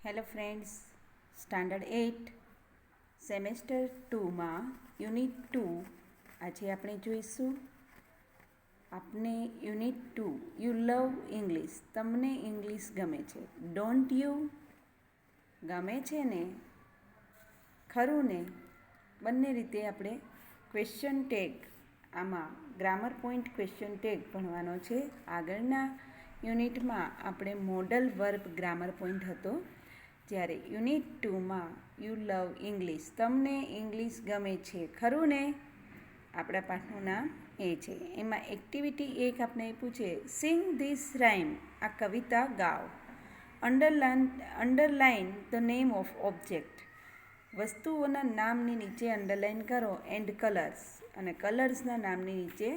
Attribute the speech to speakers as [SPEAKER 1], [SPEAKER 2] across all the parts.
[SPEAKER 1] Hello friends, standard 8 semester 2માં unit 2 આજે આપણે જોઈશું. આપને યુનિટ 2 યુ લવ ઇંગ્લિશ, તમને ઇંગ્લિશ ગમે છે. ડોન્ટ યુ ગમે છે ને, ખરું ને, બંને રીતે આપણે ક્વેશ્ચન ટેગ, આમાં ગ્રામર પોઈન્ટ ક્વેશ્ચન ટેગ ભણવાનો છે. આગળના યુનિટમાં આપણે મોડલ વર્બ ગ્રામર પોઈન્ટ હતો, જ્યારે યુનિટ 2માં યુ લવ ઇંગ્લિશ, તમને ઇંગ્લિશ ગમે છે, ખરું ને, આપણા પાઠનું નામ એ છે. એમાં એક્ટિવિટી 1 આપણે આપ્યું છે, સિંગ ધીસ રાઇમ, આ કવિતા ગાઓ. Underline the name of object, વસ્તુઓના નામની નીચે અંડરલાઇન કરો. એન્ડ કલર્સ, અને કલર્સના નામની નીચે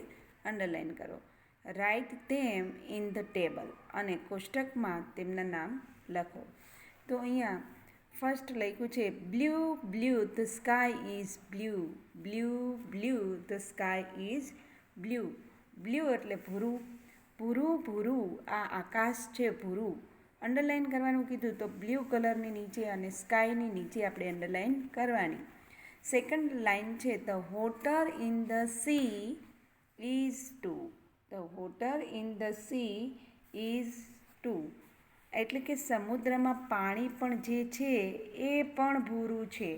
[SPEAKER 1] અંડરલાઇન કરો. Write them in the table, અને કોષ્ટકમાં તેમના નામ લખો. તો અહીંયા ફર્સ્ટ લખ્યું છે blue blue the sky is blue, blue blue the sky is blue. Blue એટલે ભૂરું, ભૂરું ભૂરું આ આકાશ છે ભૂરું. અંડરલાઇન કરવાનું કીધું તો બ્લુ કલરની નીચે અને સ્કાયની નીચે આપણે અંડરલાઇન કરવાની. સેકન્ડ લાઇન છે the water in the sea is too, the water in the sea is too, એટલે કે સમુદ્રમાં પાણી પણ જે છે એ પણ ભૂરું છે.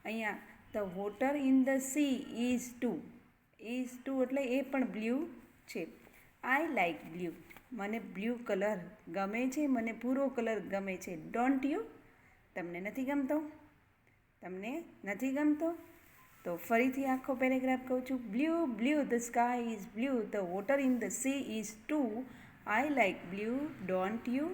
[SPEAKER 1] અહીંયા the water in the sea is too, is too એટલે એ પણ બ્લુ છે. આઈ લાઇક બ્લુ, મને બ્લુ કલર ગમે છે, મને ભૂરો કલર ગમે છે. ડોન્ટ યુ, તમને નથી ગમતો, તમને નથી ગમતો. તો ફરીથી આખો પેરેગ્રાફ કહું છું. Blue blue the sky is blue, the water in the sea is too, I like blue, don't you.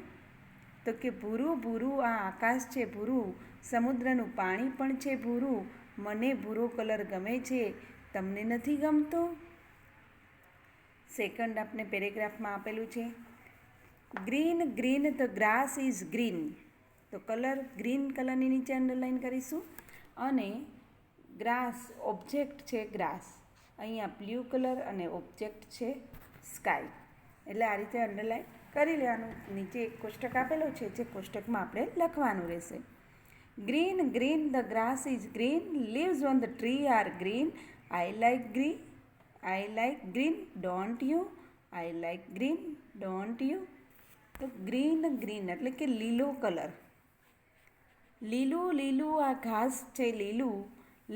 [SPEAKER 1] તો કે ભૂરું ભૂરું આ આકાશ છે ભૂરું, સમુદ્રનું પાણી પણ છે ભૂરું, મને ભૂરો કલર ગમે છે, તમને નથી ગમતો. સેકન્ડ આપણે પેરેગ્રાફમાં આપેલું છે green green the grass is green, તો કલર ગ્રીન કલરની નીચે અંડરલાઇન કરીશું. અને ગ્રાસ ઓબ્જેક્ટ છે ગ્રાસ, અહીંયા બ્લુ કલર અને ઓબ્જેક્ટ છે સ્કાય, એટલે આ રીતે અંડરલાઇન કરી લેવાનું. નીચે એક કોષ્ટક આપેલો છે, જે કોષ્ટકમાં આપણે લખવાનું રહેશે. Green green the grass is green, leaves on the tree are green, I like green, I like green, don't you, I like green, don't you. તો ગ્રીન ગ્રીન એટલે કે લીલો કલર, લીલું લીલું આ ઘાસ છે લીલું.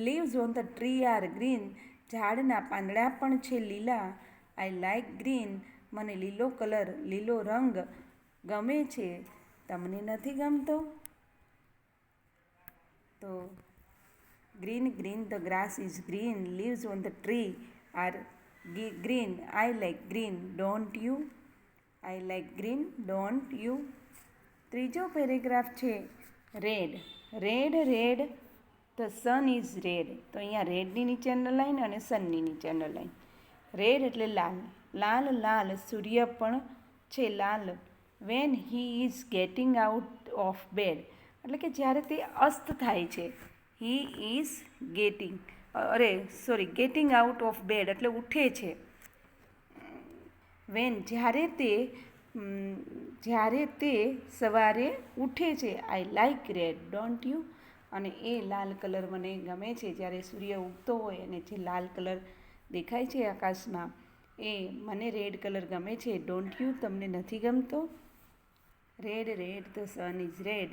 [SPEAKER 1] Leaves on the tree are green, ઝાડના પાંદડા પણ છે લીલા. આઈ લાઇક ગ્રીન, મને લીલો કલર, લીલો રંગ ગમે છે, તમને નથી ગમતો. તો green green the grass is green, leaves on the tree are green, I like green, don't you, I like green, don't you. ત્રીજો પેરેગ્રાફ છે red, red red the sun is red, તો અહીંયા રેડની નીચે અંડરલાઇન અને સનની નીચે underline. Red એટલે લાલ, લાલ લાલ સૂર્ય પણ છે લાલ. When he is getting out of bed, એટલે કે જ્યારે તે અસ્ત થાય છે. He is getting out of bed એટલે ઉઠે છે. વેન જ્યારે તે સવારે ઉઠે છે. I like red, don't you, અને એ લાલ કલર મને ગમે છે. જ્યારે સૂર્ય ઉગતો હોય અને જે લાલ કલર દેખાય છે આકાશમાં, એ મને રેડ કલર ગમે છે, ડોન્ટ યુ, તમને નથી ગમતો. Red red the sun is red,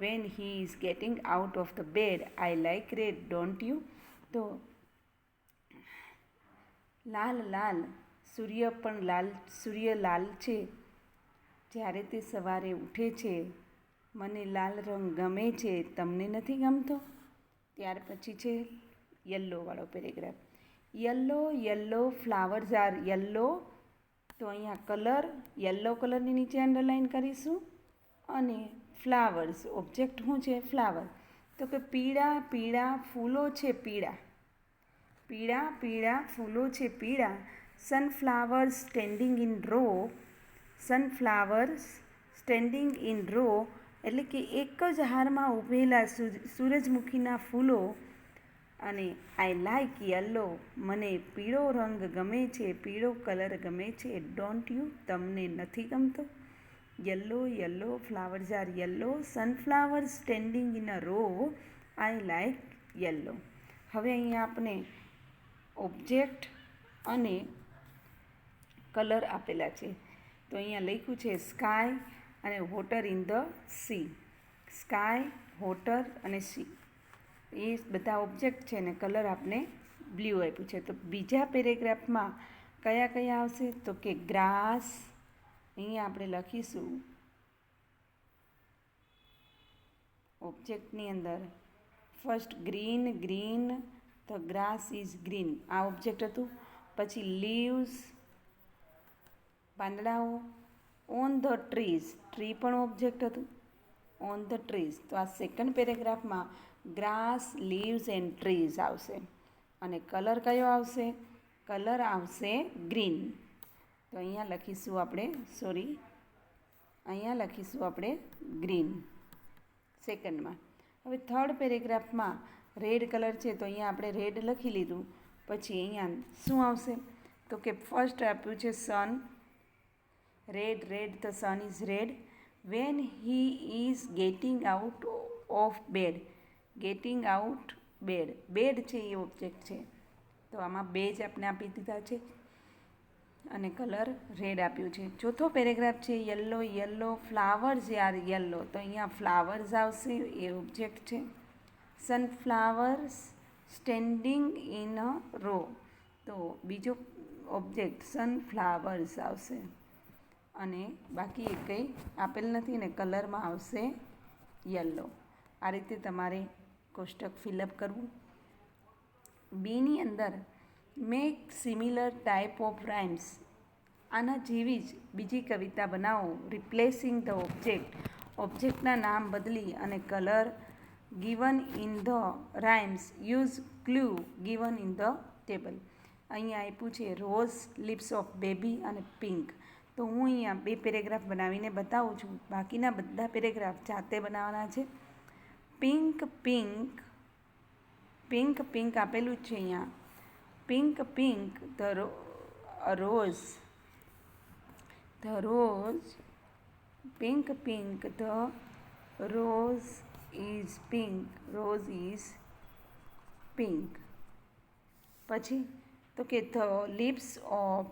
[SPEAKER 1] when he is getting out of the bed, I like red, don't you. તો લાલ લાલ સૂર્ય પણ લાલ, સૂર્ય લાલ છે, જ્યારે તે સવારે ઉઠે છે, મને લાલ રંગ ગમે છે, તમને નથી ગમતો. ત્યાર પછી છે યલ્લોવાળો paragraph. Yellow yellow flowers are yellow, તો અહીંયા કલર યલ્લો કલરની નીચે અંડરલાઇન કરીશું. અને ફ્લાવર્સ ઓબ્જેક્ટ શું છે ફ્લાવર, તો કે પીળા પીળા ફૂલો છે પીળા, પીળા પીળા ફૂલો છે પીળા. Sunflowers standing in row, sunflowers standing in row એટલે કે એક જ હારમાં ઊભેલા સૂરજમુખીના ફૂલો. અને આઈ લાઇક યલો, મને પીળો રંગ ગમે છે, પીળો કલર ગમે છે, ડોન્ટ યુ, તમને નથી ગમતો. yellow flowers are yellow, sunflowers standing in a row, I like yellow. હવે અહીંયા આપણે ઓબ્જેક્ટ અને કલર આપેલા છે. તો અહીંયા લખ્યું છે સ્કાય અને water in the C. Sky, water અને સી એ બધા ઓબ્જેક્ટ છે ને કલર આપણે બ્લુ આપ્યું છે. તો બીજા પેરેગ્રાફમાં કયા કયા આવશે? તો કે ગ્રાસ, અહીંયા આપણે લખીશું ઓબ્જેક્ટની અંદર first green, the grass is green, આ ઓબ્જેક્ટ હતું. પછી લીવ્સ, પાંદડાઓ. ઓન ધ ટ્રીઝ, ટ્રી પણ ઓબ્જેક્ટ હતું, ઓન ધ ટ્રીઝ. તો આ સેકન્ડ પેરેગ્રાફમાં ગ્રાસ, લીવ્સ એન્ડ ટ્રીઝ આવશે. અને કલર કયો આવશે? કલર આવશે ગ્રીન. તો અહીંયા લખીશું આપણે ગ્રીન સેકન્ડમાં. હવે થર્ડ પેરેગ્રાફમાં રેડ કલર છે તો અહીંયા આપણે રેડ લખી લીધું. પછી અહીંયા શું આવશે? તો કે ફર્સ્ટ આપ્યું છે sun, red, the sun is red. When he is getting out of bed, bed છે એ ઓબ્જેક્ટ છે. તો આમાં બે જ આપણે આપી દીધા છે અને કલર રેડ આપ્યું છે. ચોથો પેરેગ્રાફ છે યલો, ફ્લાવર્સ આર યલો. તો અહીંયા ફ્લાવર્સ આવશે, એ ઓબ્જેક્ટ છે. Sunflowers standing in a row, તો બીજો ઓબ્જેક્ટ સનફ્લાવર્સ આવશે. અને બાકી એક કંઈ આપેલ નથી ને કલરમાં આવશે યલો. આ રીતે તમારે કોષ્ટક ફિલઅપ કરવું. બીની અંદર make similar type of rhymes, આના જેવી જ બીજી કવિતા બનાવો. રિપ્લેસિંગ ધ ઓબ્જેક્ટના નામ બદલી અને colour given in the rhymes, use clue given in the table. અહીંયા આપ્યું છે રોઝ, લિપ્સ ઓફ બેબી અને પિંક. તો હું અહીંયા બે પેરેગ્રાફ બનાવીને બતાવું છું. બાકીના બધા પેરેગ્રાફ જાતે બનાવવાના છે. પિંક આપેલું જ છે અહીંયા. Pink, the rose, pink, the rose is pink. પછી તો કે the lips of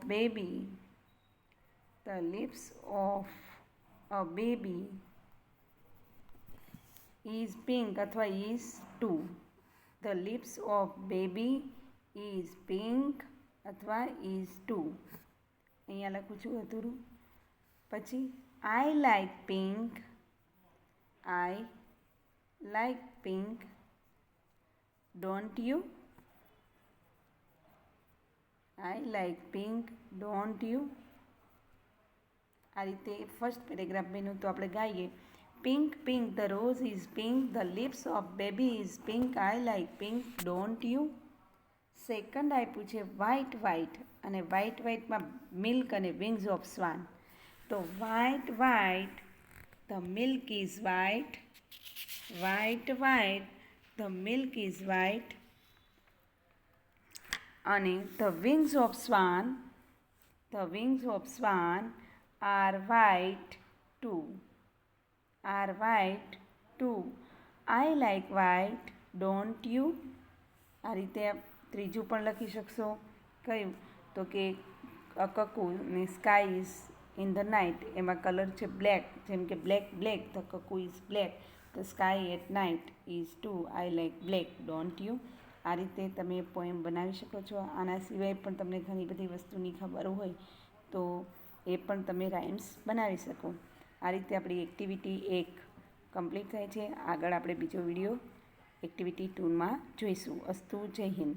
[SPEAKER 1] a baby is pink અથવા is too. The lips of baby is pink અથવા ઇઝ ટુ. અહીંયા લખું છું અધૂરું. પછી I like pink, don't you? I like pink, don't you? આ રીતે ફર્સ્ટ પેરેગ્રાફ બન્યું. તો આપણે ગાઈએ pink, the rose is pink, the lips of baby is pink, I like pink, don't you? Second આપ્યું છે વ્હાઇટ અને વ્હાઇટમાં મિલ્ક અને વિંગ્સ ઓફ સ્વાન. તો white, the milk is white, the milk is white. અને the wings of swan are white too, I like white, don't you? આ રીતે ત્રીજું પણ લખી શકશો. કયું? તો કે કકુ ને sky is in the night, એમાં કલર છે બ્લેક. જેમ કે black, the cuckoo is black, the sky at night is too, I like black, don't you? આ રીતે તમે પોએમ બનાવી શકો છો. આના સિવાય પણ તમને ઘણી બધી વસ્તુની ખબર હોય તો એ પણ તમે રાઇમ્સ બનાવી શકો. આ રીતે આપણી એક્ટિવિટી 1 કમ્પ્લીટ થાય છે. આગળ આપણે બીજો વિડીયો એક્ટિવિટી 2માં જોઈશું. અસ્તુ, જય હિન્દ.